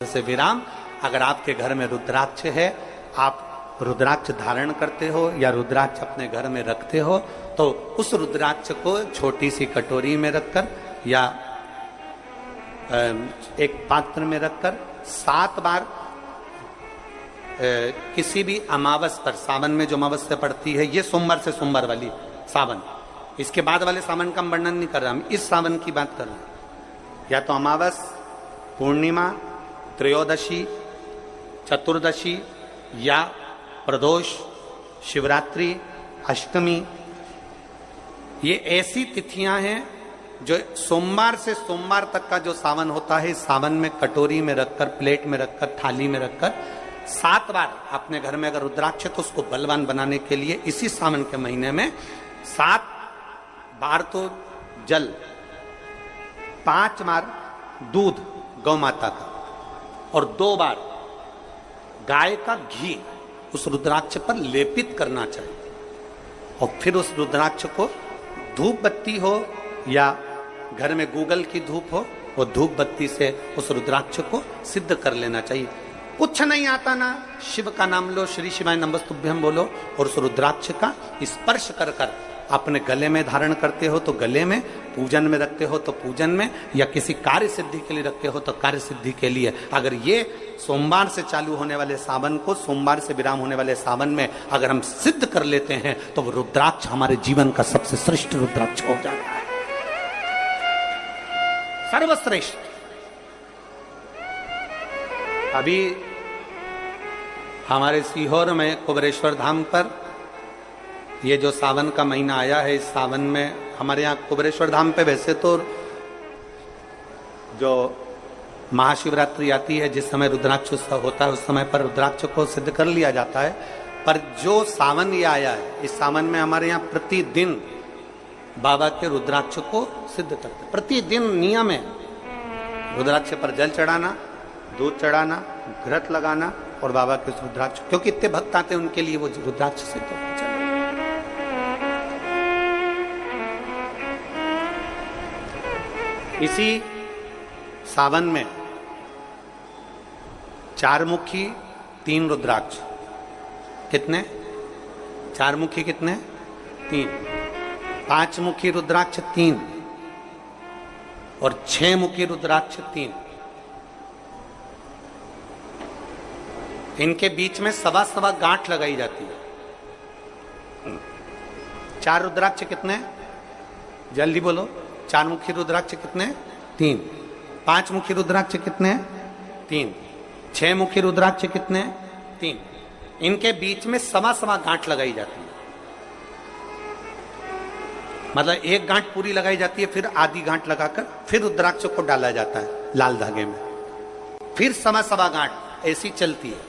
से विराम। अगर आपके घर में रुद्राक्ष है, आप रुद्राक्ष धारण करते हो या रुद्राक्ष अपने घर में रखते हो, तो उस रुद्राक्ष को छोटी सी कटोरी में रखकर या एक पात्र में रखकर 7 बार किसी भी अमावस पर, सावन में जो अमावस्या पड़ती है, ये सोमवार से सोमवार वाली सावन, इसके बाद वाले सावन का हम वर्णन नहीं कर रहा, हम इस सावन की बात कर रहे हैं। या तो अमावस, पूर्णिमा, त्रयोदशी, चतुर्दशी या प्रदोष, शिवरात्रि, अष्टमी, ये ऐसी तिथियां हैं जो सोमवार से सोमवार तक का जो सावन होता है, इस सावन में कटोरी में रखकर, प्लेट में रखकर, थाली में रखकर 7 बार अपने घर में अगर रुद्राक्ष है तो उसको बलवान बनाने के लिए इसी सावन के महीने में 7 बार तो जल, 5 बार दूध गौ माता का और 2 बार गाय का घी उस रुद्राक्ष पर लेपित करना चाहिए। और फिर उस रुद्राक्ष को धूप बत्ती हो या घर में गूगल की धूप हो, वो धूप बत्ती से उस रुद्राक्ष को सिद्ध कर लेना चाहिए। कुछ नहीं आता ना, शिव का नाम लो, श्री शिवाय नमस्तुभ्यं बोलो और उस रुद्राक्ष का स्पर्श कर कर अपने गले में धारण करते हो तो गले में, पूजन में रखते हो तो पूजन में, या किसी कार्य सिद्धि के लिए रखते हो तो कार्य सिद्धि के लिए। अगर ये सोमवार से चालू होने वाले सावन को सोमवार से विराम होने वाले सावन में अगर हम सिद्ध कर लेते हैं तो वो रुद्राक्ष हमारे जीवन का सबसे श्रेष्ठ रुद्राक्ष हो जाता है, सर्वश्रेष्ठ। अभी हमारे सीहोर में कुबेरेश्वर धाम पर ये जो सावन का महीना आया है, इस सावन में हमारे यहाँ कुबेरेश्वर धाम पे वैसे तो जो महाशिवरात्रि आती है, जिस समय रुद्राक्ष उत्सव होता है, उस समय पर रुद्राक्ष को सिद्ध कर लिया जाता है। पर जो सावन ये आया है, इस सावन में हमारे यहाँ प्रतिदिन बाबा के रुद्राक्ष को सिद्ध करते हैं। प्रतिदिन नियम है रुद्राक्ष पर जल चढ़ाना, दूध चढ़ाना, घृत लगाना और बाबा के रुद्राक्ष, क्योंकि इतने भक्त आते हैं उनके लिए वो रुद्राक्ष सिद्ध होता है। इसी सावन में 4 मुखी 3 रुद्राक्ष, कितने? 4 मुखी कितने? 3। 5 मुखी रुद्राक्ष 3 और 6 मुखी रुद्राक्ष 3। इनके बीच में सवा गांठ लगाई जाती है। 4 रुद्राक्ष कितने? जल्दी बोलो। 4 मुखी रुद्राक्ष कितने? 3। 5 मुखी रुद्राक्ष कितने? 3। 6 मुखी रुद्राक्ष कितने? 3। इनके बीच में सवा गांठ लगाई जाती है। मतलब एक गांठ पूरी लगाई जाती है, फिर आधी गांठ लगाकर फिर रुद्राक्ष को डाला जाता है लाल धागे में, फिर सवा गांठ ऐसी चलती है।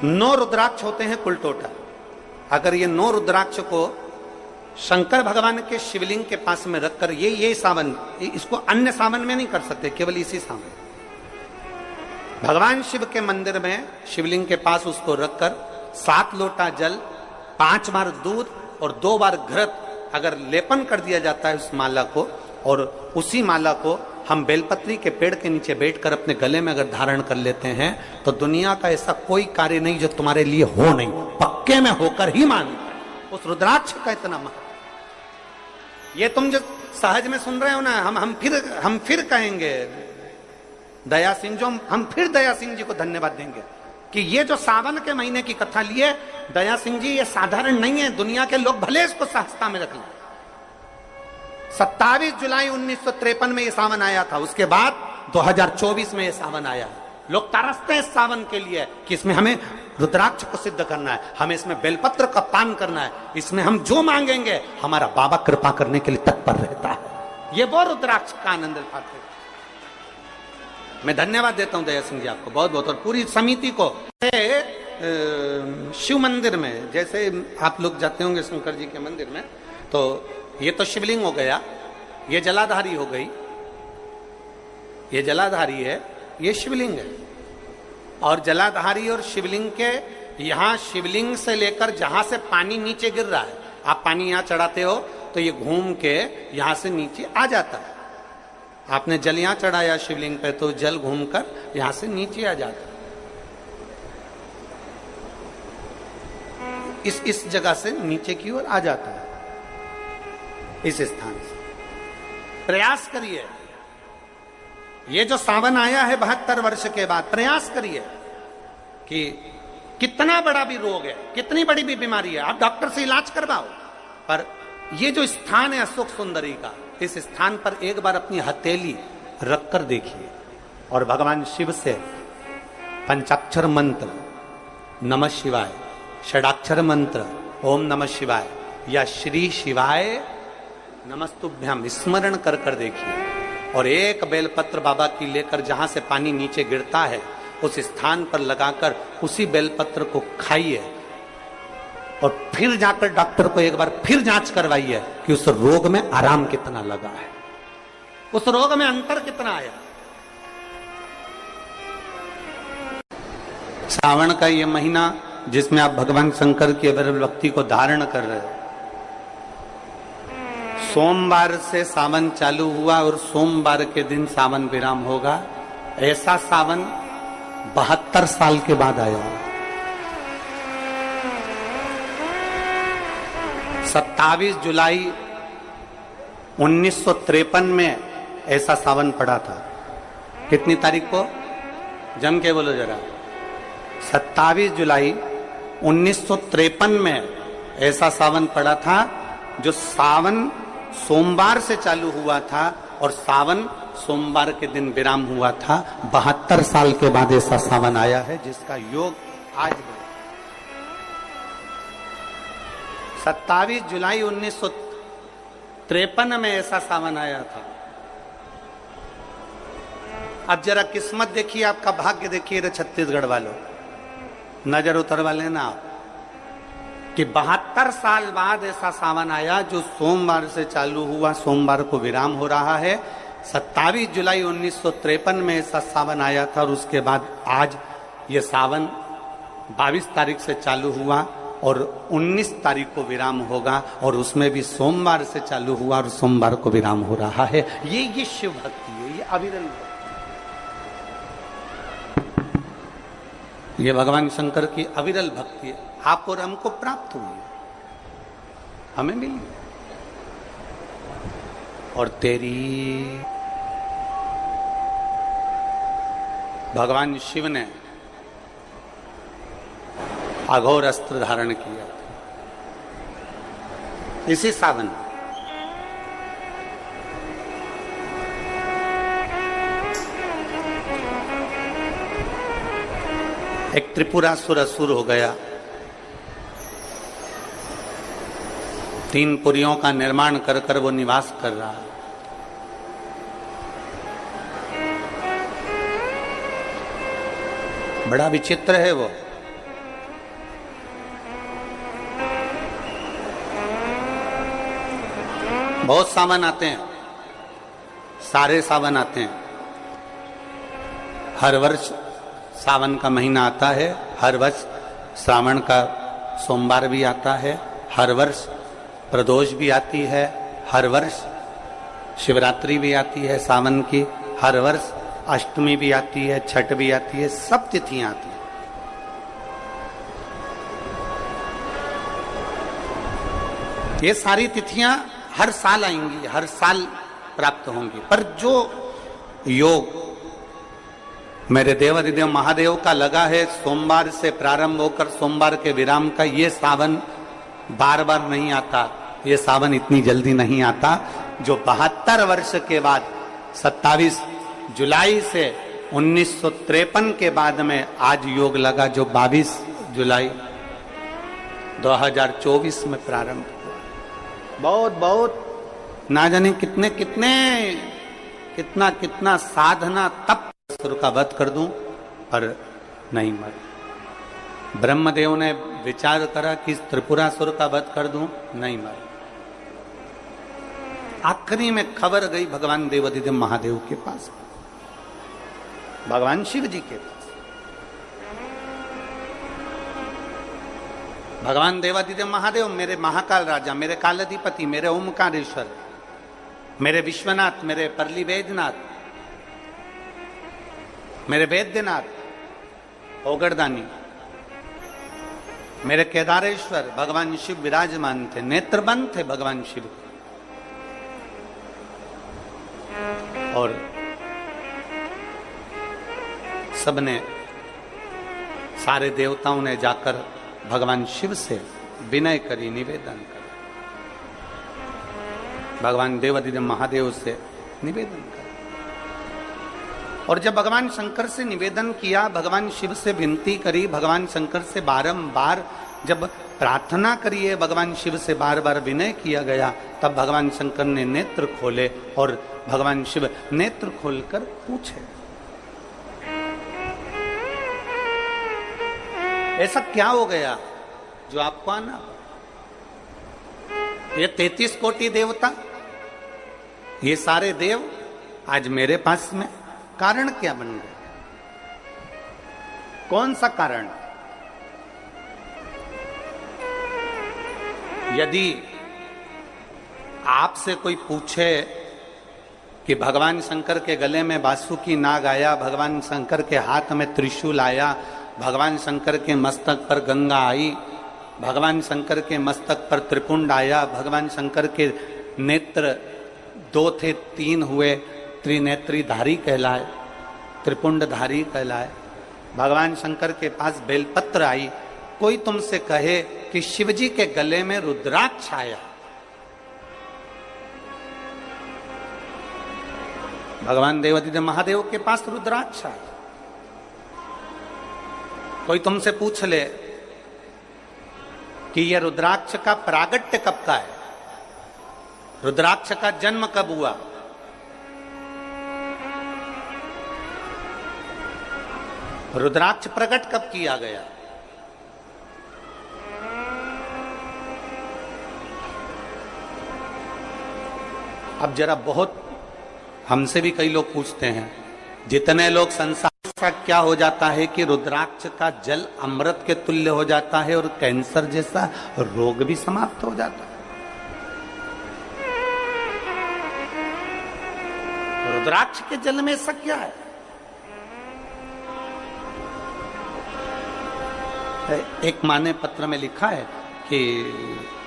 9 रुद्राक्ष होते हैं कुल टोटल। अगर ये 9 रुद्राक्ष को शंकर भगवान के शिवलिंग के पास में रखकर, ये सावन, इसको अन्य सावन में नहीं कर सकते, केवल इसी सावन भगवान शिव के मंदिर में शिवलिंग के पास उसको रखकर 7 लोटा जल, 5 बार दूध और 2 बार घृत अगर लेपन कर दिया जाता है उस माला को, और उसी माला को हम बेलपत्री के पेड़ के नीचे बैठकर अपने गले में अगर धारण कर लेते हैं तो दुनिया का ऐसा कोई कार्य नहीं जो तुम्हारे लिए हो नहीं, पक्के में होकर ही मान। उस रुद्राक्ष का इतना महत्व, ये तुम जो सहज में सुन रहे हो ना, हम फिर कहेंगे दया सिंह, जो हम फिर दया सिंह जी को धन्यवाद देंगे कि ये जो सावन के महीने की कथा लिए दया सिंह जी, ये साधारण नहीं है। दुनिया के लोग भले इसको सहजता में रख लें। 27 जुलाई 1953 में ये सावन आया था, उसके बाद 2024 में ये सावन आया। लोग तरसते हैं इस सावन के लिए कि इसमें हमें रुद्राक्ष को सिद्ध करना है, हमें इसमें बेलपत्र का पान करना है, इसमें हम जो मांगेंगे हमारा बाबा कृपा करने के लिए तत्पर रहता है। ये वो रुद्राक्ष का आनंद पाते हैं। मैं धन्यवाद देता हूं दया सिंह जी आपको बहुत बहुत, और पूरी समिति को। शिव मंदिर में जैसे आप लोग जाते होंगे शंकर जी के मंदिर में, तो ये तो शिवलिंग हो गया, ये जलाधारी हो गई, ये जलाधारी है, ये शिवलिंग है। और जलाधारी और शिवलिंग के यहां, शिवलिंग से लेकर जहां से पानी नीचे गिर रहा है, आप पानी यहां चढ़ाते हो तो ये घूम के यहां से नीचे आ जाता है। आपने जल यहां चढ़ाया शिवलिंग पे तो जल घूमकर यहां से नीचे आ जाता, इस जगह से नीचे की ओर आ जाता है, इस स्थान से। प्रयास करिए, ये जो सावन आया है 72 वर्ष के बाद, प्रयास करिए कि कितना बड़ा भी रोग है, कितनी बड़ी भी बीमारी है, आप डॉक्टर से इलाज करवाओ, पर ये जो स्थान है अशोक सुंदरी का, इस स्थान पर एक बार अपनी हथेली रखकर देखिए और भगवान शिव से पंचाक्षर मंत्र नमः शिवाय, षडाक्षर मंत्र ओम नमः शिवाय या श्री शिवाय नमस्तुभ्यम स्मरण कर कर देखिए और एक बेलपत्र बाबा की लेकर जहां से पानी नीचे गिरता है उस स्थान पर लगाकर उसी बेलपत्र को खाइए और फिर जाकर डॉक्टर को एक बार फिर जांच करवाइए कि उस रोग में आराम कितना लगा है, उस रोग में अंतर कितना आया। सावन का ये महीना जिसमें आप भगवान शंकर की अविरल भक्ति को धारण कर रहे हो, सोमवार से सावन चालू हुआ और सोमवार के दिन सावन विराम होगा। ऐसा सावन 72 साल के बाद आया। 27 जुलाई 1953 में ऐसा सावन पड़ा था। कितनी तारीख को? जम के बोलो जरा। 27 जुलाई 1953 में ऐसा सावन पड़ा था, जो सावन सोमवार से चालू हुआ था और सावन सोमवार के दिन विराम हुआ था। 72 साल के बाद ऐसा सावन आया है जिसका योग आज है। 27 जुलाई 1953 में ऐसा सावन आया था। अब जरा किस्मत देखिए, आपका भाग्य देखिए रे छत्तीसगढ़ वालों, नजर उतरवा लेना आप कि 72 साल बाद ऐसा सावन आया जो सोमवार से चालू हुआ, सोमवार को विराम हो रहा है। 27 जुलाई 1953 में ऐसा सावन आया था और उसके बाद आज ये सावन 22 तारीख से चालू हुआ और 19 तारीख को विराम होगा और उसमें भी सोमवार से चालू हुआ और सोमवार को विराम हो रहा है। ये शिव भक्ति है, ये अविरल भक्ति, ये भगवान शंकर की अविरल भक्ति है। आप और हमको प्राप्त हुई, हमें मिली और तेरी भगवान शिव ने अघोर अस्त्र धारण किया इसी सावन। एक त्रिपुरासुर असुर हो गया, 3 पुरियों का निर्माण कर कर वो निवास कर रहा है। बड़ा विचित्र है वो। बहुत सावन आते हैं, सारे सावन आते हैं। हर वर्ष सावन का महीना आता है, हर वर्ष श्रावण का सोमवार भी आता है, हर वर्ष प्रदोष भी आती है, हर वर्ष शिवरात्रि भी आती है सावन की, हर वर्ष अष्टमी भी आती है, छठ भी आती है, सब तिथियां आती हैं। ये सारी तिथियां हर साल आएंगी, हर साल प्राप्त होंगी, पर जो योग मेरे देवाधिदेव महादेव का लगा है सोमवार से प्रारंभ होकर सोमवार के विराम का, ये सावन बार बार नहीं आता, ये सावन इतनी जल्दी नहीं आता। जो 72 वर्ष के बाद 27 जुलाई से 1953 के बाद में आज योग लगा, जो 22 जुलाई 2024 में प्रारंभ हुआ। बहुत बहुत ना जाने कितने कितने कितना कितना साधना तप असुर का वध कर दूं, पर नहीं मर। ब्रह्मदेव ने विचार करा कि त्रिपुरासुर का वध कर दूं, नहीं मर। आखिरी में खबर गई भगवान देवाधिदेव महादेव के पास, भगवान शिव जी के पास। भगवान देवाधिदेव महादेव, मेरे महाकाल राजा, मेरे कालाधिपति, मेरे ओमकारेश्वर, मेरे विश्वनाथ, मेरे परली वैद्यनाथ, मेरे वैद्यनाथ, ओगरदानी, मेरे केदारेश्वर भगवान शिव विराजमान थे, नेत्रबंद थे भगवान शिव। और सबने, सारे देवताओं ने जाकर भगवान शिव से विनय करी, निवेदन कर, भगवान देवाधिदेव महादेव से निवेदन कर। और जब भगवान शंकर से निवेदन किया, भगवान शिव से विनती करी, भगवान शंकर से बारंबार जब प्रार्थना करिए, भगवान शिव से बार बार विनय किया गया, तब भगवान शंकर ने नेत्र खोले और भगवान शिव नेत्र खोलकर पूछे, ऐसा क्या हो गया जो आपको आना? ये 33 कोटि देवता, ये सारे देव आज मेरे पास में कारण क्या बन गए? कौन सा कारण? यदि आपसे कोई पूछे कि भगवान शंकर के गले में बासुकी नाग आया, भगवान शंकर के हाथ में त्रिशूल आया, भगवान शंकर के मस्तक पर गंगा आई, भगवान शंकर के मस्तक पर त्रिपुंड आया, भगवान शंकर के नेत्र 2 थे 3 हुए, त्रिनेत्रीधारी कहलाए, त्रिपुंडधारी कहलाए, भगवान शंकर के पास बेलपत्र आई, कोई तुमसे कहे कि शिवजी के गले में रुद्राक्ष आया, भगवान देवाधिदेव महादेव के पास रुद्राक्ष आया, कोई तुमसे पूछ ले कि यह रुद्राक्ष का प्रागट्य कब का है, रुद्राक्ष का जन्म कब हुआ, रुद्राक्ष प्रकट कब किया गया? अब जरा बहुत हमसे भी कई लोग पूछते हैं, जितने लोग संसार का क्या हो जाता है कि रुद्राक्ष का जल अमृत के तुल्य हो जाता है और कैंसर जैसा रोग भी समाप्त हो जाता है। रुद्राक्ष के जल में ऐसा क्या है? एक माँ ने पत्र में लिखा है कि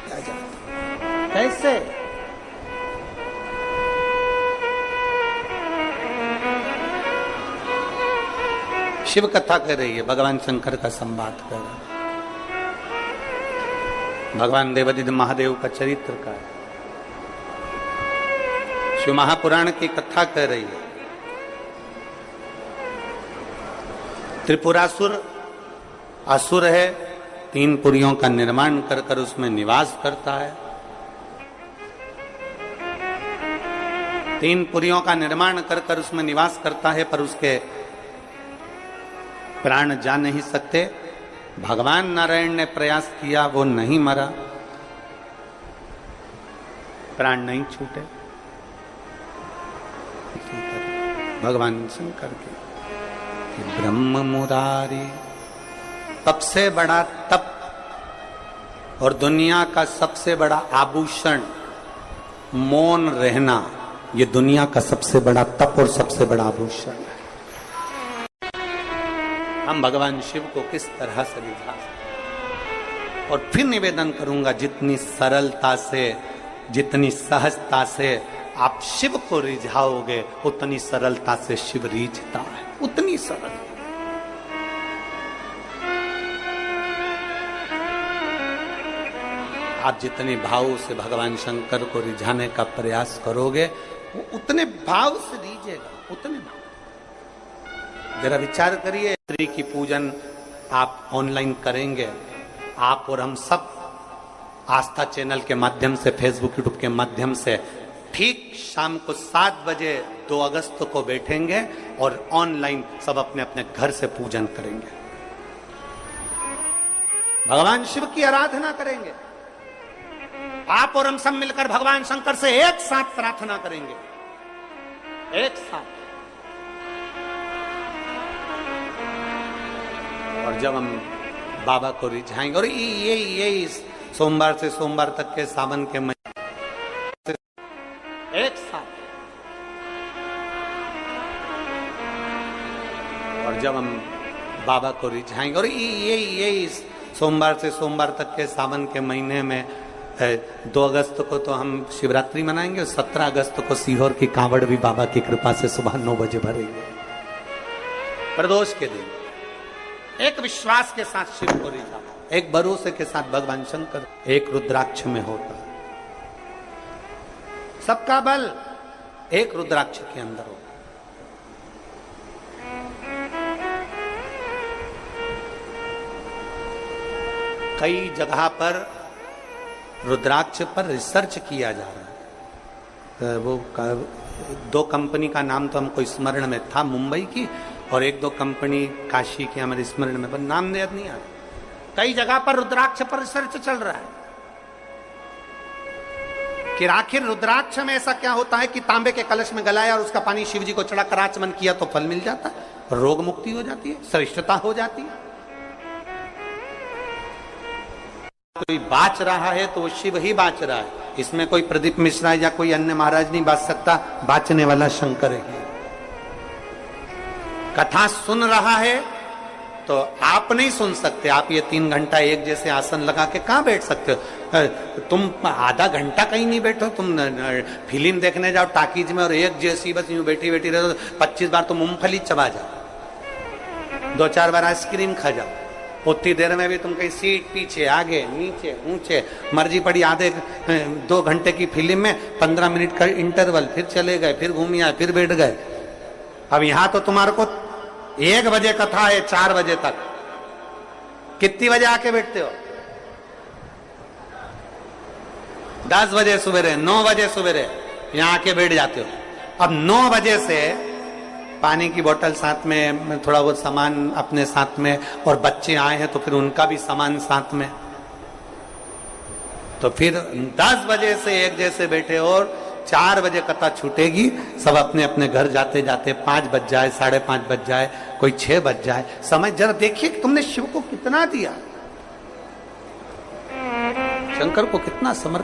क्या जाता, कैसे शिव कथा कर रही है, भगवान शंकर का संवाद कर रही है, भगवान देवाधिदेव महादेव का चरित्र का है, शिव महापुराण की कथा कर रही है। त्रिपुरासुर असुर है, 3 पुरियों का निर्माण कर कर उसमें निवास करता है, 3 पुरियों का निर्माण कर कर उसमें निवास करता है, पर उसके प्राण जा नहीं सकते। भगवान नारायण ने प्रयास किया, वो नहीं मरा, प्राण नहीं छूटे। भगवान शंकर के ब्रह्म मुरारी, सबसे बड़ा तप और दुनिया का सबसे बड़ा आभूषण मौन रहना, ये दुनिया का सबसे बड़ा तप और सबसे बड़ा आभूषण है। हम भगवान शिव को किस तरह से रिझा, और फिर निवेदन करूंगा, जितनी सरलता से, जितनी सहजता से आप शिव को रिझाओगे, उतनी सरलता से शिव रिझता है, उतनी सरल। आप जितने भाव से भगवान शंकर को रिझाने का प्रयास करोगे, वो उतने भाव से रिझेगा, उतने भाव। जरा विचार करिए, स्त्री की पूजन आप ऑनलाइन करेंगे, आप और हम सब आस्था चैनल के माध्यम से, फेसबुक यूट्यूब के माध्यम से, ठीक शाम को 7 बजे 2 अगस्त को बैठेंगे और ऑनलाइन सब अपने अपने घर से पूजन करेंगे, भगवान शिव की आराधना करेंगे। आप और हम सब मिलकर भगवान शंकर से एक साथ प्रार्थना करेंगे, एक साथ। और जब हम बाबा को रिझाएंगे, और ये सोमवार से सोमवार तक के सावन के महीने एक साथ और जब हम बाबा को रिझाएंगे, और ये सोमवार से सोमवार तक के सावन के महीने में 2 अगस्त को तो हम शिवरात्रि मनाएंगे, 17 अगस्त को सीहोर की कांवड़ भी बाबा की कृपा से सुबह 9 बजे भरेंगे। प्रदोष के दिन एक विश्वास के साथ शिव को रिझा, एक भरोसे के साथ भगवान शंकर, एक रुद्राक्ष में होता। सबका बल एक रुद्राक्ष के अंदर हो। कई जगह पर रुद्राक्ष पर रिसर्च किया जा रहा है। वो 2 कंपनी का नाम तो हमको स्मरण में था, मुंबई की, और 1-2 कंपनी काशी की हमारे स्मरण में, पर नाम याद नहीं आ रहा। कई जगह पर रुद्राक्ष पर रिसर्च चल रहा है कि आखिर रुद्राक्ष में ऐसा क्या होता है कि तांबे के कलश में गलाया और उसका पानी शिव जी को चढ़ाकर आचमन किया तो फल मिल जाता है, रोग मुक्ति हो जाती है, श्रेष्ठता हो जाती है। कोई बाच रहा है तो वो शिव ही बाच रहा है, इसमें कोई प्रदीप मिश्रा या कोई अन्य महाराज नहीं बाच सकता, बाचने वाला शंकर है। कथा सुन रहा है तो आप नहीं सुन सकते, आप ये 3 घंटा एक जैसे आसन लगा के कहां बैठ सकते हो? तुम आधा घंटा कहीं नहीं बैठो, तुम फिल्म देखने जाओ टाकीज में और एक जैसी बस यूं बैठी बैठी रहो, 25 बार तो मूंगफली चबा जाओ, 2-4 बार आइसक्रीम खा जाओ, उतनी देर में भी तुम कहीं सीट पीछे आगे नीचे ऊंचे मर्जी पड़ी। आधे 2 घंटे की फिल्म में 15 मिनट का इंटरवल, फिर चले गए, फिर घूम आए, फिर बैठ गए। अब यहां तो तुम्हारे को 1 बजे कथा है, 4 बजे तक, कितनी बजे आके बैठते हो? 10 बजे सवेरे, 9 बजे सवेरे यहां आके बैठ जाते हो। अब 9 बजे से पानी की बोतल साथ में, थोड़ा बहुत सामान अपने साथ में, और बच्चे आए हैं तो फिर उनका भी सामान साथ में, तो फिर 10 बजे से एक जैसे बैठे और 4 बजे कथा छूटेगी, सब अपने अपने घर जाते जाते 5 बज जाए, 5:30 बज जाए, कोई 6 बज जाए। समय जरा देखिए कि तुमने शिव को कितना दिया, शंकर को कितना समर्पित